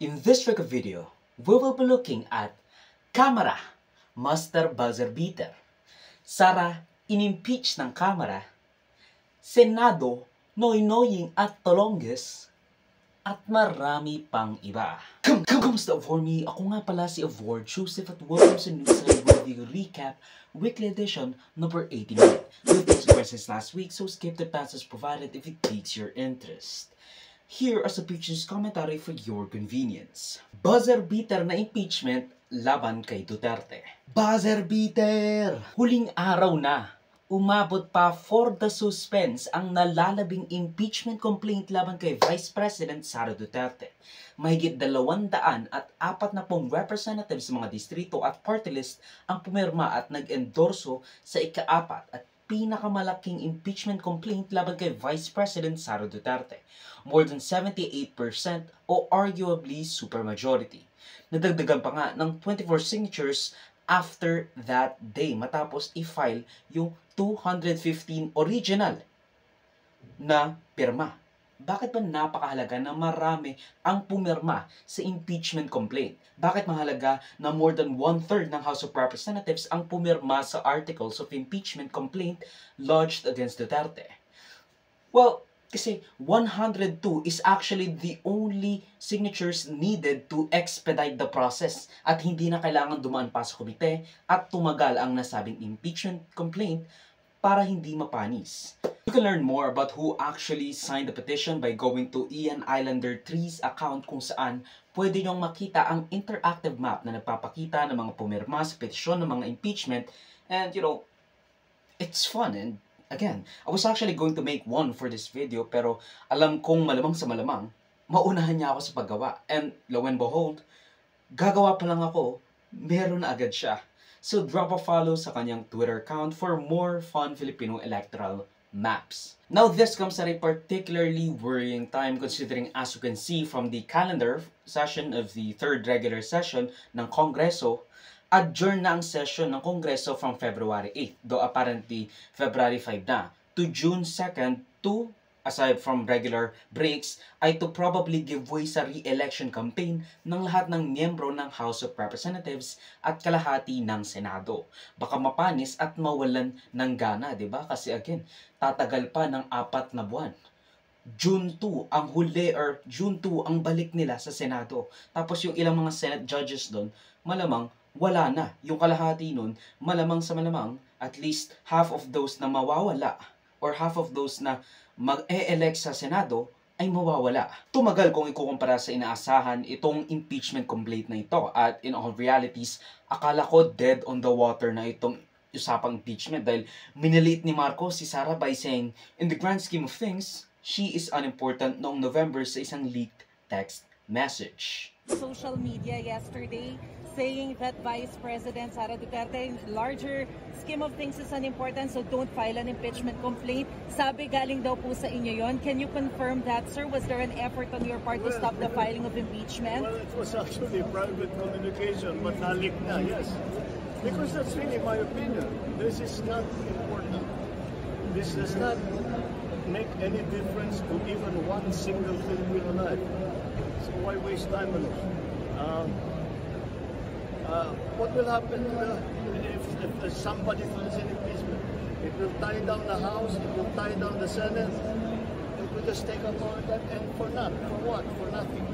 In this record video, we will be looking at Kamara, Master Buzzer Beater, Sara, inimpeach ng Kamara, Senado, Noynoying at Tolonges, at marami pang iba. Kamusta for me? Ako nga pala si Avord Joseph at welcome sa News Review Recap Weekly Edition number 89. We've been since last week, so skip the passages provided if it piques your interest. Here are some pictures commentary for your convenience. Buzzer beater na impeachment laban kay Duterte. Buzzer beater! Huling araw na. Umabot pa for the suspense ang nalalabing impeachment complaint laban kay Vice President Sara Duterte. Mahigit 240 representatives sa mga distrito at party list ang pumirma at nag-endorso sa ika-4 at pinakamalaking impeachment complaint laban kay Vice President Sara Duterte. More than 78% o arguably supermajority. Nadagdagan pa nga ng 24 signatures after that day matapos i-file yung 215 original na pirma. Bakit ba napakahalaga na marami ang pumirma sa impeachment complaint? Bakit mahalaga na more than 1/3 ng House of Representatives ang pumirma sa articles of impeachment complaint lodged against Duterte? Well, kasi 102 is actually the only signatures needed to expedite the process at hindi na kailangan dumaan pa sa komite at tumagal ang nasabing impeachment complaint para hindi mapanis. You can learn more about who actually signed the petition by going to Ian Islander 3's account kung saan pwede nyong makita ang interactive map na nagpapakita ng mga pumirma sa petisyon ng mga impeachment and it's fun and again, I was actually going to make one for this video pero alam kong malamang sa malamang, maunahan niya ako sa paggawa. And lo and behold, gagawa pa lang ako, meron na agad siya. So drop a follow sa kanyang Twitter account for more fun Filipino electoral maps. Now this comes at a particularly worrying time considering as you can see from the calendar session of the third regular session ng Kongreso, adjourn na ang session ng Kongreso from February 8, though apparently February 5 na, to June 2nd to, aside from regular breaks, ay to probably give way sa re-election campaign ng lahat ng miyembro ng House of Representatives at kalahati ng Senado. Baka mapanis at mawalan ng gana, di ba? Kasi again, tatagal pa ng 4 na buwan. June 2 ang huli or June 2 ang balik nila sa Senado. Tapos yung ilang mga Senate judges doon, malamang wala na. Yung kalahati nun, malamang sa malamang, at least half of those na mawawala or half of those na mag-e-elect sa Senado ay mawawala. Tumagal kung ikukumpara sa inaasahan itong impeachment complaint na ito. At in all realities, akala ko dead on the water na itong usapang impeachment dahil miniliit ni Marcos si Sara by saying, in the grand scheme of things, she is unimportant noong November sa isang leaked text message. Social media yesterday saying that Vice President Sara Duterte, larger scheme of things is unimportant, so don't file an impeachment complaint. Sabi galing daw po sa inyo yon. Can you confirm that, sir? Was there an effort on your part to stop the filing of impeachment? Well, it was actually private communication, but nalik na, yes. Because that's really my opinion. This is not important. This does not make any difference to even one single Filipino life. So why waste time on it? What will happen if somebody files an impeachment? It will tie down the House, it will tie down the Senate, it will just take up all that, and for what? For nothing.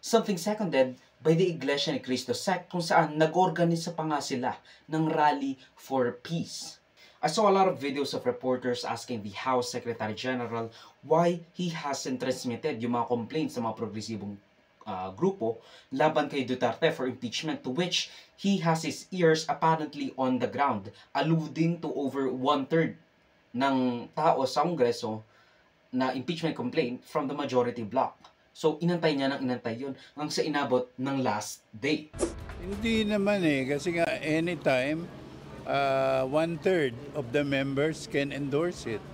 Something seconded by the Iglesia ni Cristo sect kung saan nag-organisa pa nga sila ng rally for peace. I saw a lot of videos of reporters asking the House Secretary General why he hasn't transmitted yung mga complaints sa mga progresibong grupo laban kay Duterte for impeachment, to which he has his ears apparently on the ground, alluding to over 1/3 ng tao sa Kongreso na impeachment complaint from the majority bloc. So inantay niya ng inantay yun hanggang sa inabot ng last day. Hindi naman kasi nga anytime 1/3 of the members can endorse it,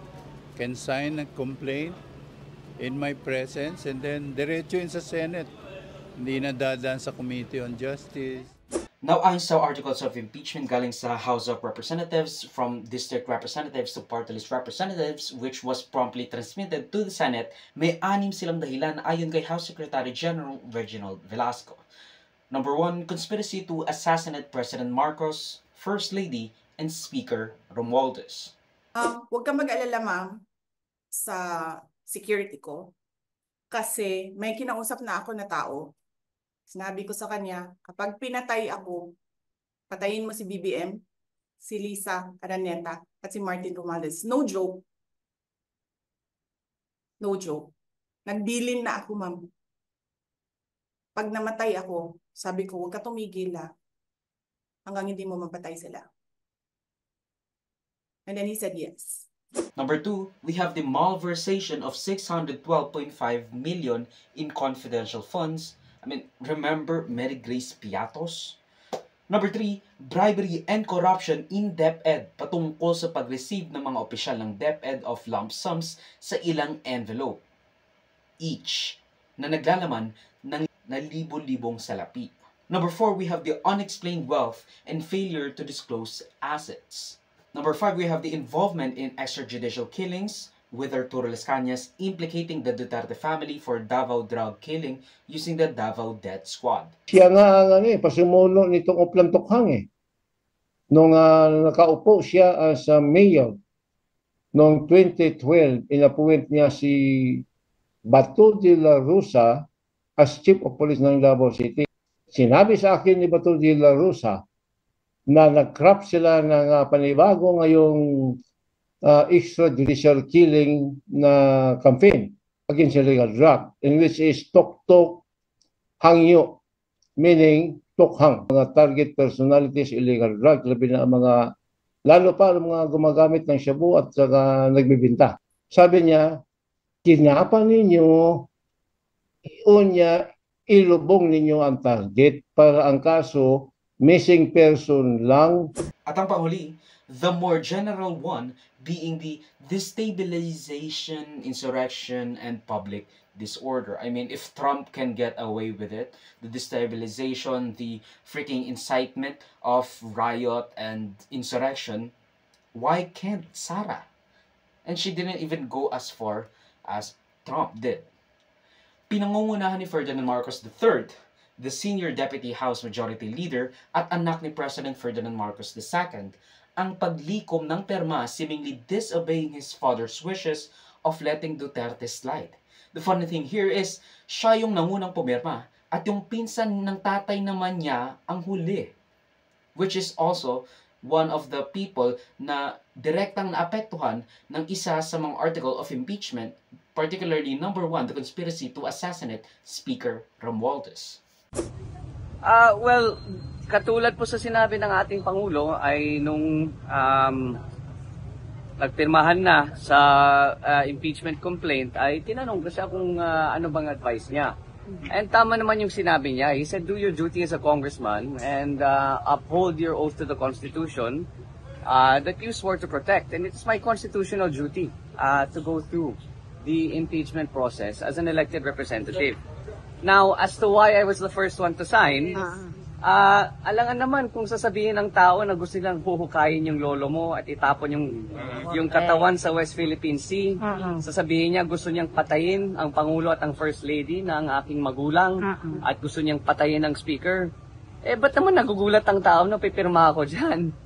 can sign a complaint in my presence, and then diretso yun sa Senate. Hindi na dadaan sa Committee on Justice. Now, ayon sa articles of impeachment galing sa House of Representatives, from district representatives to party list representatives, which was promptly transmitted to the Senate, may 6 silang dahilan ayon kay House Secretary General Reginald Velasco. Number 1, conspiracy to assassinate President Marcos, First Lady, and Speaker Romualdez. Huwag kang mag-alala, ma'am, sa security ko. Kasi may kinausap na ako na tao. Sinabi ko sa kanya, kapag pinatay ako, patayin mo si BBM, si Lisa Araneta, at si Martin Romualdez. No joke. No joke. Nagbilin na ako, ma'am. Pag namatay ako, sabi ko, huwag ka tumigil hanggang hindi mo mapatay sila. And then he said yes. Number 2, we have the malversation of 612.5 million in confidential funds. Remember Mary Grace Piatos? Number 3, bribery and corruption in DepEd patungkol sa pag-receive ng mga opisyal ng DepEd of lump sums sa ilang envelope, each na naglalaman ng libo-libong salapi. Number 4, we have the unexplained wealth and failure to disclose assets. Number 5, we have the involvement in extrajudicial killings with Arturo Las Cañas implicating the Duterte family for Davao drug killing using the Davao Death Squad. Siya nga ang pasimuno nitong Oplan Tokhang Nung nakaupo siya as mayor noong 2012, inappoint niya si Bato de la Rosa as Chief of Police ng Davao City. Sinabi sa akin ni Bato de la Rosa na nag-craft sila ng panibago ngayong extrajudicial killing na campaign against illegal drug, in which is Tok-Tok Hangyo, meaning Tokhang, mga target personalities, illegal drug, labi na mga, lalo pa ang mga gumagamit ng shabu at saka nagbibinta. Sabi niya, kinapan ninyo, ilubong ninyo ang target para ang kaso missing person lang. At ang panghuli, the more general one being the destabilization, insurrection, and public disorder. If Trump can get away with it, the destabilization, the freaking incitement of riot and insurrection, why can't Sara? And she didn't even go as far as Trump did. Pinangungunahan ni Ferdinand Marcos III, the senior Deputy House Majority Leader at anak ni President Ferdinand Marcos II, ang paglikom ng perma seemingly disobeying his father's wishes of letting Duterte slide. The funny thing here is, siya yung nangunang pumirma at yung pinsan ng tatay naman niya ang huli. Which is also one of the people na direktang naapektuhan ng isa sa mga article of impeachment, particularly number 1, the conspiracy to assassinate Speaker Romualdez. Well, katulad po sa sinabi ng ating Pangulo ay nung nagpirmahan na sa impeachment complaint ay tinanong ko siya kung ano bang advice niya. And tama naman yung sinabi niya. He said, do your duty as a congressman and uphold your oath to the Constitution that you swore to protect. And it's my constitutional duty to go through the impeachment process as an elected representative. Now, as to why I was the first one to sign, alangan naman kung sasabihin ng tao na gusto nilang huhukayin yung lolo mo at itapon yung katawan sa West Philippine Sea. Sasabihin niya gusto niyang patayin ang Pangulo at ang First Lady na ang aking magulang at gusto niyang patayin ang Speaker. Ba't naman nagugulat ang tao na pipirma ako dyan?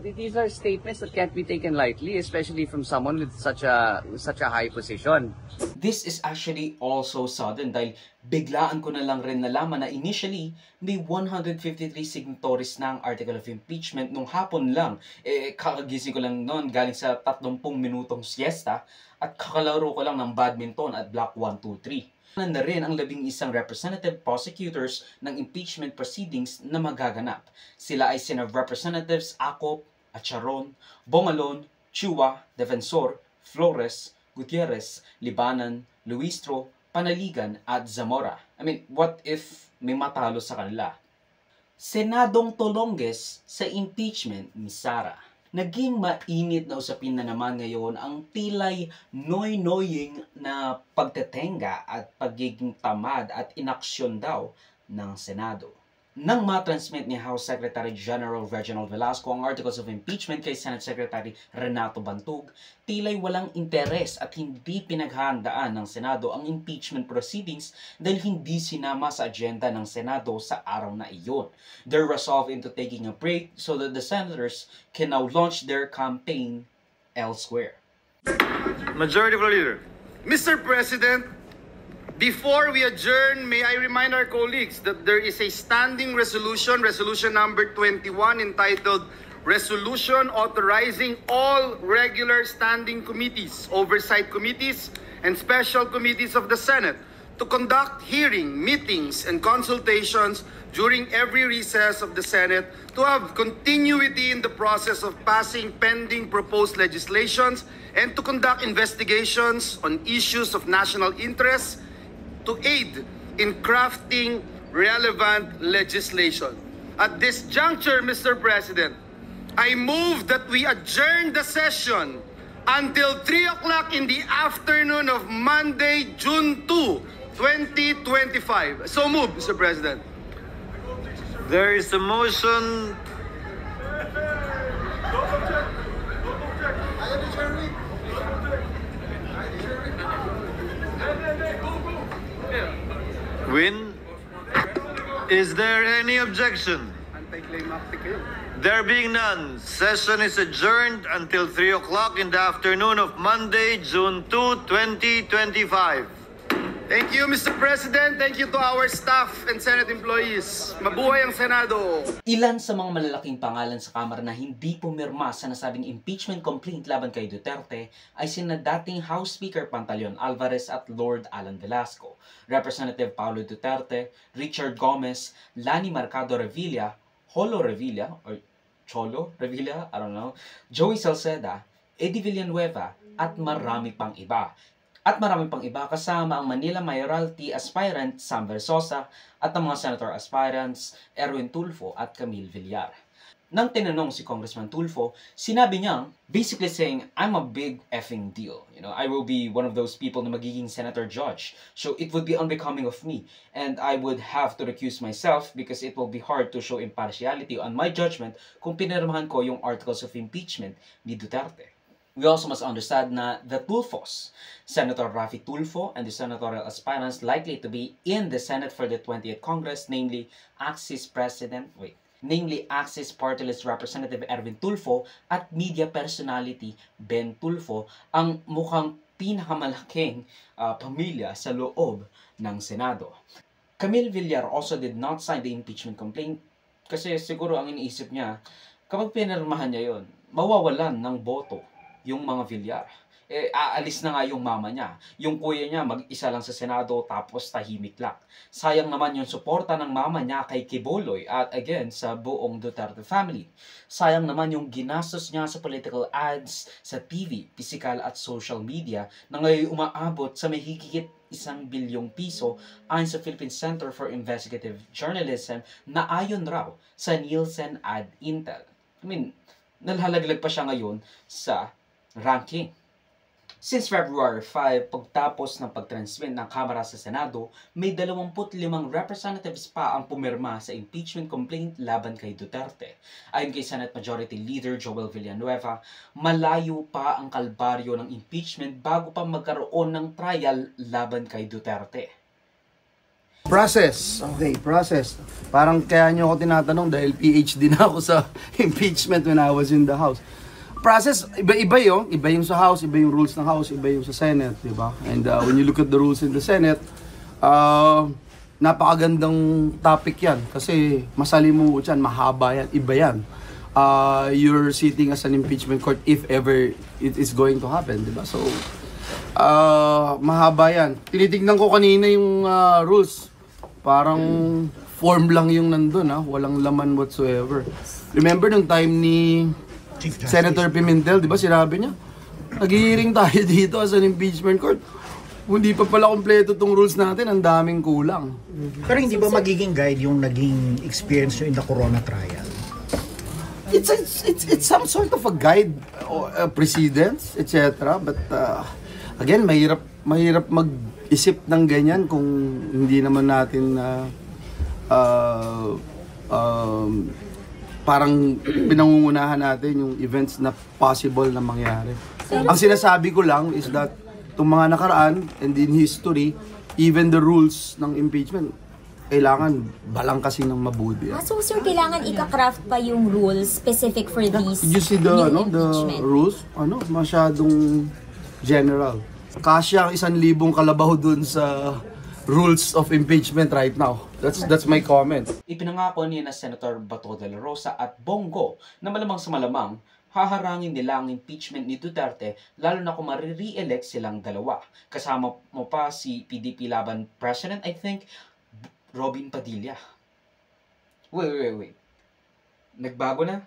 These are statements that can't be taken lightly, especially from someone with such a high position. This is actually also sudden dahil biglaan ko na lang rin nalaman na initially may 153 signatories na ang article of impeachment nung hapon lang. Kakagising ko lang noon galing sa 30 minutong siesta at kakalaro ko lang ng badminton at Block 123. Na rin ang 11 representative prosecutors ng impeachment proceedings na magaganap. Sila ay sina Representatives Acop, Acharon, Bongalon, Chua, Defensor, Flores, Gutierrez, Libanan, Luistro, Panaligan at Zamora. What if may matalo sa kanila? Senadong Tolonges sa impeachment ni Sara. Naging mainit na usapin na naman ngayon ang tilay noy-noying na pagtetenga at pagiging tamad at inaksyon daw ng Senado. Nang matransmit ni House Secretary General Reginald Velasco ang articles of impeachment kay Senate Secretary Renato Bantug, tila'y walang interes at hindi pinaghahandaan ng Senado ang impeachment proceedings dahil hindi sinama sa agenda ng Senado sa araw na iyon. They're resolved into taking a break so that the senators can now launch their campaign elsewhere. Majority Floor Leader. Mr. President, before we adjourn, may I remind our colleagues that there is a standing resolution, resolution number 21, entitled Resolution Authorizing All Regular Standing Committees, Oversight Committees, and Special Committees of the Senate to conduct hearing, meetings, and consultations during every recess of the Senate to have continuity in the process of passing pending proposed legislations and to conduct investigations on issues of national interest to aid in crafting relevant legislation. At this juncture, Mr. President, I move that we adjourn the session until 3 o'clock in the afternoon of Monday, June 2, 2025. So move, Mr. President. There is a motion. Win. Is there any objection? There being none, session is adjourned until 3 o'clock in the afternoon of Monday, June 2, 2025. Thank you, Mr. President. Thank you to our staff and Senate employees. Mabuhay ang Senado! Ilan sa mga malalaking pangalan sa Kamara na hindi pumirma sa nasabing impeachment complaint laban kay Duterte ay sina dating House Speaker Pantaleon Alvarez at Lord Alan Velasco, Representative Paulo Duterte, Richard Gomez, Lani Mercado Revilla, Holo Revilla, or Cholo Revilla, I don't know, Joey Salceda, Eddie Villanueva, at marami pang iba. At marami pang iba kasama ang Manila Mayoralty aspirant Sam Versosa at ang mga senator aspirants Erwin Tulfo at Camille Villar. Nang tinanong si Congressman Tulfo, sinabi niya, basically saying, I'm a big effing deal. You know, I will be one of those people na magiging senator judge. So it would be unbecoming of me. And I would have to recuse myself because it will be hard to show impartiality on my judgment kung pinirmahan ko yung articles of impeachment ni Duterte. We also must understand na the Tulfos, Senator Raffy Tulfo and the senatorial aspirants likely to be in the Senate for the 20th Congress, namely Axis Party List Representative Erwin Tulfo at media personality Ben Tulfo, ang mukhang pinakamalaking pamilya sa loob ng Senado. Camille Villar also did not sign the impeachment complaint kasi siguro ang iniisip niya, kapag pinirmahan niya yon, mawawalan ng boto yung mga Villar. Aalis na nga yung mama niya. Yung kuya niya mag-isa lang sa Senado tapos tahimik lang. Sayang naman yung suporta ng mama niya kay Quiboloy at again sa buong Duterte family. Sayang naman yung ginastos niya sa political ads, sa TV, physical at social media na ngayon umaabot sa may higit 1 bilyong piso ayon sa Philippine Center for Investigative Journalism na ayon raw sa Nielsen Ad Intel. I mean, nalhalaglag pa siya ngayon sa ranking. Since February 5, pagtapos ng pagtransmit ng Kamara sa Senado, may 25 representatives pa ang pumirma sa impeachment complaint laban kay Duterte. Ayon kay Senate Majority Leader Joel Villanueva, malayo pa ang kalbaryo ng impeachment bago pa magkaroon ng trial laban kay Duterte. Process. Okay, process. Parang kaya nyo ako tinatanong dahil PhD na ako sa impeachment when I was in the House. Process, iba-iba yung sa House, iba yung rules ng House, iba yung sa Senate, di ba? And when you look at the rules in the Senate, napakagandang topic yan kasi masalimuot yan, mahaba yan, iba yan. You're sitting as an impeachment court if ever it is going to happen, di ba? So, mahaba yan. Tinitignan ko kanina yung rules, parang form lang yung nandun, walang laman whatsoever. Remember nung time ni Senator Pimentel, di ba sinabi niya, nag-hearing tayo dito as an impeachment court. Hindi pa pala kompleto tong rules natin, ang daming kulang. Pero hindi ba magiging guide yung naging experience nyo in the Corona trial? It's some sort of a guide, precedence, etc. But again, mahirap mag-isip ng ganyan kung hindi naman natin parang pinangungunahan natin yung events na possible na mangyari. Ang sinasabi ko lang is that itong mga nakaraan and in history, even the rules ng impeachment, kailangan balangkasin ng mabuti. So sir, kailangan ika-craft pa yung rules specific for these Did you see the rules? Masyadong general. Kasya ang 1,000 kalabaw dun sa rules of impeachment right now. That's my comment. Ipinangako ni na Senator Bato de la Rosa at Bongo na malamang sa malamang haharangin nila ang impeachment ni Duterte lalo na kung re-elect silang dalawa. Kasama mo pa si PDP laban President, I think, Robin Padilla. Wait. Nagbago na?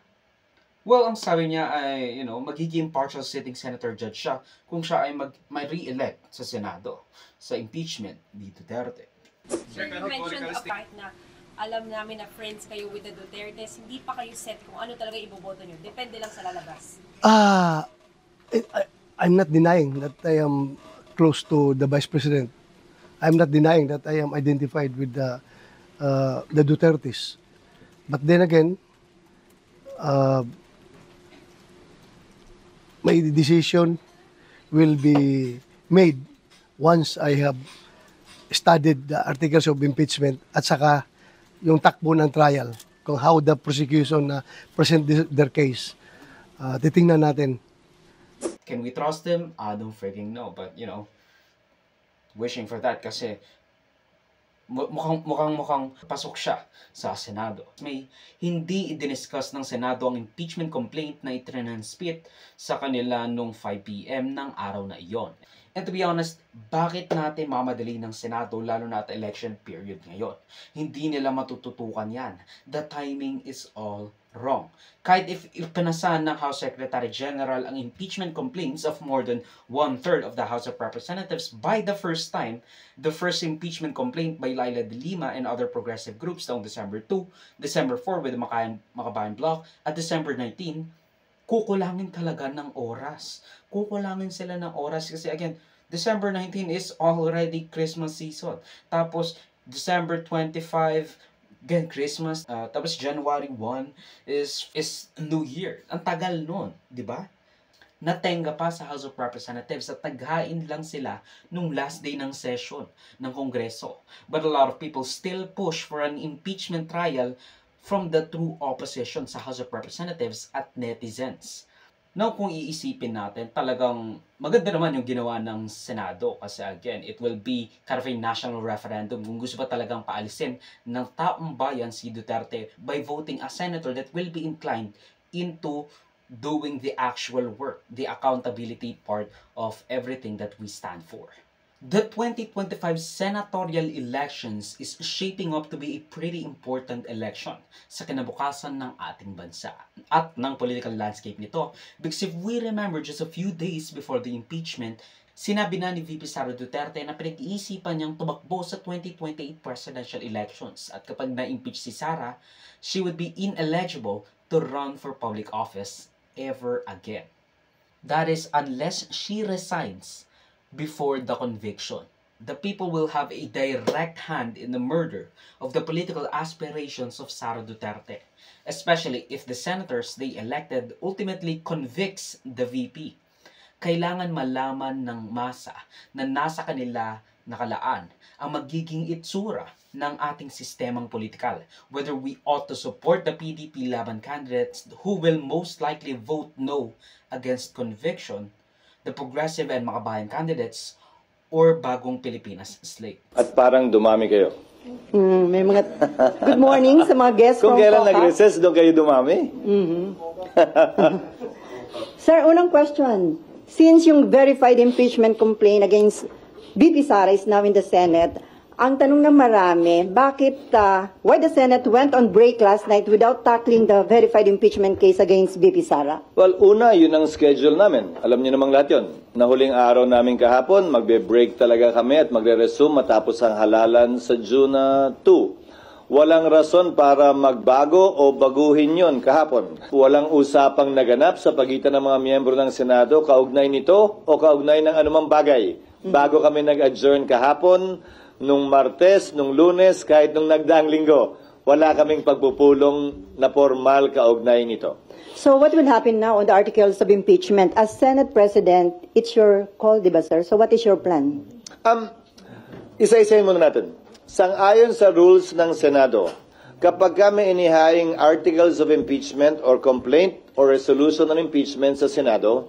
Well, ang sabi niya ay, magiging partial sitting senator judge siya kung siya ay may re-elect sa Senado sa impeachment ni Duterte. Sir, you mentioned a part na alam namin na friends kayo with the Dutertes, hindi pa kayo set kung ano talaga iboboto nyo. Depende lang sa lalabas. I'm not denying that I am close to the Vice President. I'm not denying that I am identified with the Dutertes. But then again, my decision will be made once I have studied the articles of impeachment at saka yung takbo ng trial, kung how the prosecution present their case. Titingnan natin. Can we trust him? I don't freaking know, but wishing for that kasi mukhang pasok siya sa Senado. May hindi i-discuss ng Senado ang impeachment complaint na itinanspit sa kanila nung 5 p.m. ng araw na iyon. And to be honest, bakit natin mamadali ng Senado lalo na at election period ngayon? Hindi nila matututukan yan. The timing is all wrong. Kahit if ipanasan ng House Secretary General ang impeachment complaints of more than 1/3 of the House of Representatives by the first time, the first impeachment complaint by Laila de Lima and other progressive groups noong December 2, December 4 with the Makabayan Bloc, at December 19, kukulangin talaga ng oras. Kukulangin sila ng oras kasi again, December 19 is already Christmas season. Tapos December 25, again Christmas. Tapos January 1 is New Year. Ang tagal nun, di ba? Natenga pa sa House of Representatives at taghain lang sila nung last day ng session ng Kongreso. But a lot of people still push for an impeachment trial from the true opposition sa House of Representatives at netizens. Now, kung iisipin natin, talagang maganda naman yung ginawa ng Senado kasi again, it will be kind of a national referendum kung gusto pa talagang paalisin ng taong bayan si Duterte by voting a senator that will be inclined into doing the actual work, the accountability part of everything that we stand for. The 2025 senatorial elections is shaping up to be a pretty important election sa kinabukasan ng ating bansa at ng political landscape nito. Because if we remember just a few days before the impeachment, sinabi na ni VP Sara Duterte na pinag-iisipan niyang tumakbo sa 2028 presidential elections at kapag na-impeach si Sara, she would be ineligible to run for public office ever again. That is unless she resigns before the conviction. The people will have a direct hand in the murder of the political aspirations of Sara Duterte, especially if the senators they elected ultimately convicts the VP. Kailangan malaman ng masa na nasa kanila nakalaan ang magiging itsura ng ating sistemang politikal, whether we ought to support the PDP laban candidates who will most likely vote no against conviction, the progressive and Makabayan candidates, or Bagong Pilipinas slate. At parang dumami kayo. May mga good morning sa mga guests Kung from kailan COCA. nag-recess, doon kayo dumami. Sir, unang question. Since yung verified impeachment complaint against VP Sara is now in the Senate, ang tanong ng marami, why the Senate went on break last night without tackling the verified impeachment case against VP Sara? Well, una, yun ang schedule namin. Alam niyo namang lahat yun. Nahuling araw namin kahapon, magbe-break talaga kami at magre-resume matapos ang halalan sa June 2. Walang rason para magbago o baguhin yun kahapon. Walang usapang naganap sa pagitan ng mga miyembro ng Senado kaugnay nito o kaugnay ng anumang bagay. Bago kami nag-adjourn kahapon, nung Martes, nung Lunes, kahit nung nagdaang linggo. wala kaming pagpupulong na formal kaugnay nito. So what will happen now on the articles of impeachment? As Senate President, it's your call, di ba, sir? So what is your plan? Isa-isahin muna natin. Sang-ayon sa rules ng Senado, kapag kami inihaing articles of impeachment or complaint or resolution on impeachment sa Senado,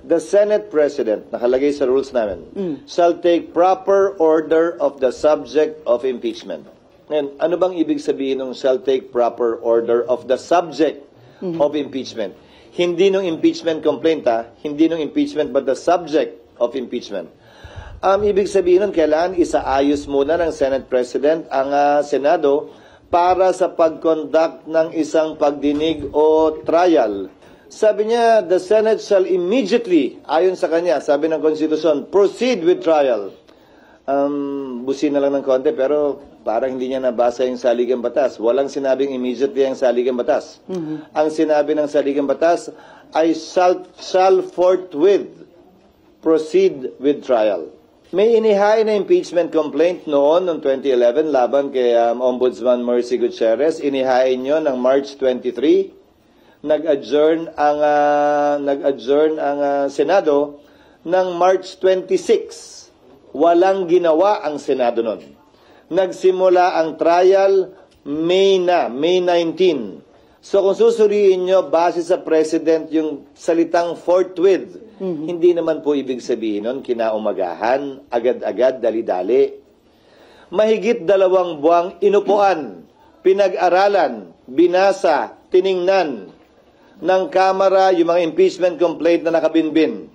the Senate President, nakalagay sa rules namin, shall take proper order of the subject of impeachment. And ano bang ibig sabihin ng shall take proper order of the subject of impeachment? Hindi nung impeachment complaint, hindi nung impeachment, but the subject of impeachment. Ibig sabihin nun, kailangan isaayos muna ng Senate President ang Senado para sa pag-conduct ng isang pagdinig o trial. Sabi niya, the Senate shall immediately, ayon sa kanya, sabi ng Constitution, proceed with trial. Busin na lang ng konti, pero parang hindi niya nabasa yung saligang batas. Walang sinabing immediately ang saligang batas. Ang sinabi ng saligang batas ay shall forthwith proceed with trial. May inihain na impeachment complaint noon 2011 laban kay Ombudsman Mercy Gutierrez. Inihain nyo ng March 23. Nag-adjourn ang Senado ng March 26. Walang ginawa ang Senado noon. Nagsimula ang trial May 19. So kung susuriin nyo, base sa President yung salitang forthwith, hindi naman po ibig sabihin nun kinaumagahan, agad-agad, dali-dali. Mahigit 2 buwang inupuan, pinag-aralan, binasa, tiningnan ng Kamara yung mga impeachment complaint na nakabinbin.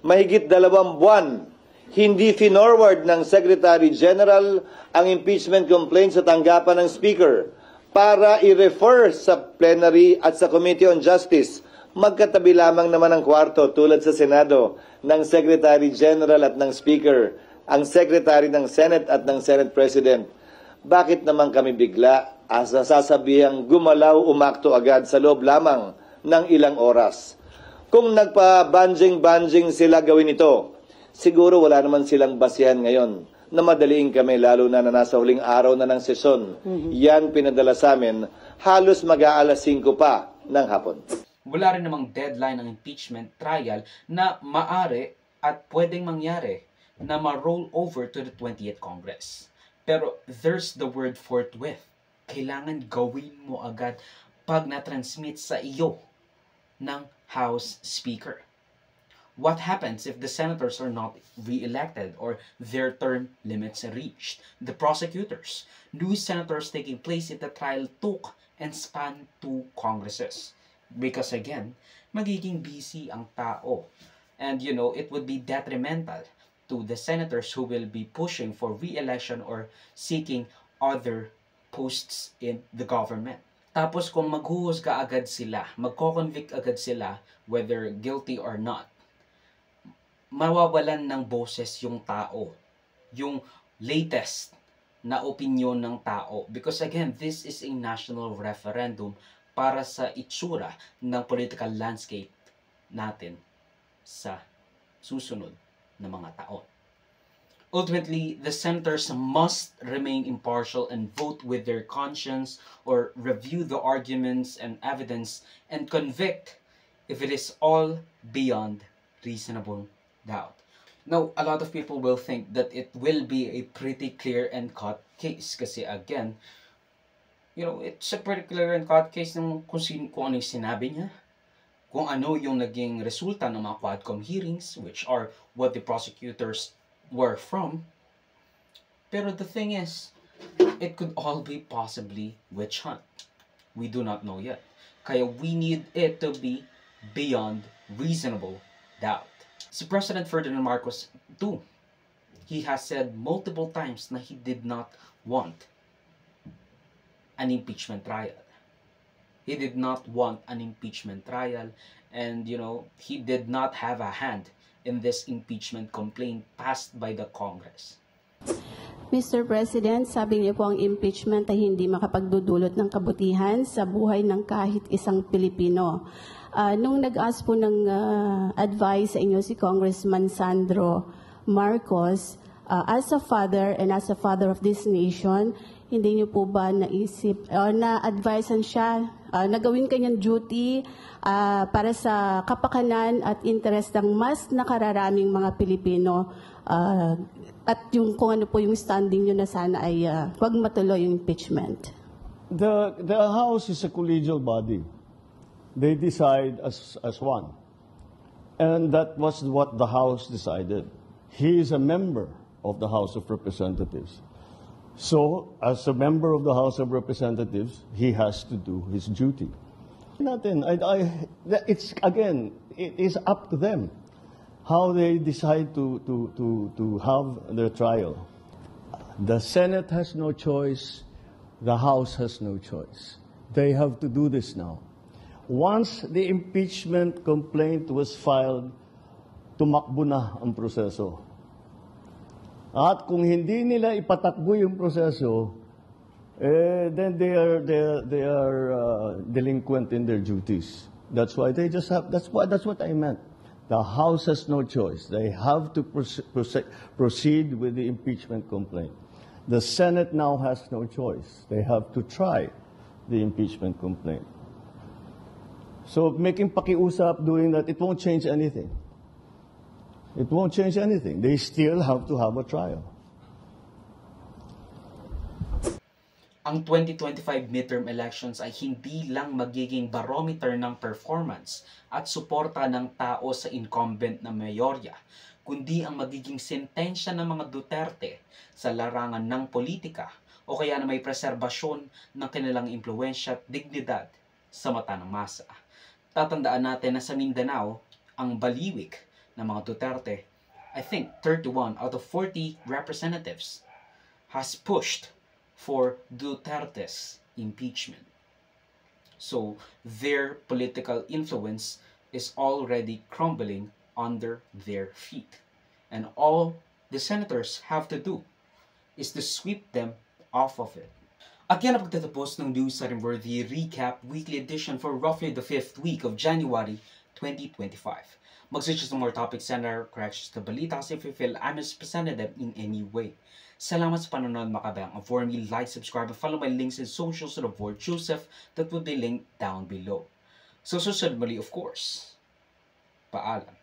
Mahigit 2 buwan, hindi finorward ng Secretary General ang impeachment complaint sa tanggapan ng Speaker para i-refer sa plenary at sa Committee on Justice. Magkatabi lamang naman ang kwarto tulad sa Senado ng Secretary General at ng Speaker, ang Secretary ng Senate at ng Senate President. Bakit naman kami bigla sasabihang gumalaw umakto agad sa loob lamang ng ilang oras? Kung nagpa-banjing-banjing sila gawin ito, siguro wala naman silang basihan ngayon na madaliin kami, lalo na nasa huling araw na ng sesyon. Yan pinadala sa amin, halos mag-aalas 5 pa ng hapon. Wala rin namang deadline ng impeachment trial na maari at pwedeng mangyari na ma-roll over to the 20th Congress. Pero there's the word forthwith. Kailangan gawin mo agad pag na-transmit sa iyo ng House Speaker. What happens if the senators are not re-elected or their term limits are reached? The prosecutors, new senators taking place if the trial took and spanned 2 Congresses. Because again, magiging busy ang tao. And you know, it would be detrimental to the senators who will be pushing for re-election or seeking other posts in the government. Tapos kung maghuhusga agad sila, magko-convict agad sila, whether guilty or not, mawawalan ng boses yung tao, yung latest na opinion ng tao. Because again, this is a national referendum para sa itsura ng political landscape natin sa susunod na mga taon. Ultimately, the senators must remain impartial and vote with their conscience or review the arguments and evidence and convict if it is all beyond reasonable doubt. Now, a lot of people will think that it will be a pretty clear and cut case kasi again, you know, it's a pretty clear and cut case ng kung ano yung sinabi niya, kung ano yung naging resulta ng mga Quadcom hearings, which are what the prosecutors were from. Pero the thing is, it could all be possibly witch hunt. We do not know yet. Kaya we need it to be beyond reasonable doubt. Si President Ferdinand Marcos too, he has said multiple times na he did not want an impeachment trial. He did not want an impeachment trial, and you know, he did not have a hand in this impeachment complaint passed by the Congress. Mr. President, sabi niyo po ang impeachment ay hindi makapagdudulot ng kabutihan sa buhay ng kahit isang Pilipino. Nung nag-ask po ng advice sa inyo si Congressman Sandro Marcos, as a father and as a father of this nation, hindi niyo po ba naisip o na-advisean siya na gawin kanyang duty para sa kapakanan at interest ng mas nakararaming mga Pilipino at yung kung ano po yung standing niyo na sana ay wag matuloy yung impeachment? The House is a collegial body. They decide as one. And that was what the House decided. He is a member of the House of Representatives. So, as a member of the House of Representatives, he has to do his duty. It's again, it is up to them how they decide to have their trial. The Senate has no choice. The House has no choice. They have to do this now. Once the impeachment complaint was filed, tumakbo na ang proseso. At kung hindi nila ipatakbo yung proseso, then they are delinquent in their duties. That's why they just have. That's what I meant. The House has no choice. They have to proceed with the impeachment complaint. The Senate now has no choice. They have to try the impeachment complaint. So making pakiusap, doing that, it won't change anything. It won't change anything. They still have to have a trial. Ang 2025 midterm elections ay hindi lang magiging barometer ng performance at suporta ng tao sa incumbent na mayorya, kundi ang magiging sentensya ng mga Duterte sa larangan ng politika o kaya na may preserbasyon ng kanilang impluwensya at dignidad sa mata ng masa. Tatandaan natin na sa Mindanao, ang baliwik ng mga Duterte, I think 31 out of 40 representatives has pushed for Duterte's impeachment. So their political influence is already crumbling under their feet. And all the senators have to do is to sweep them off of it. At yan ang pagtatapos ng News Worthy Recap Weekly Edition for roughly the 5th week of January 2025. Mag-switch to more topics and our corrections to balita kasi if you feel I mispresented them in any way. Salamat sa panonood mga kabayang. Avoid me, like, subscribe, and follow my links and socials to avoid Joseph that will be linked down below. So susunod muli of course. Paalam.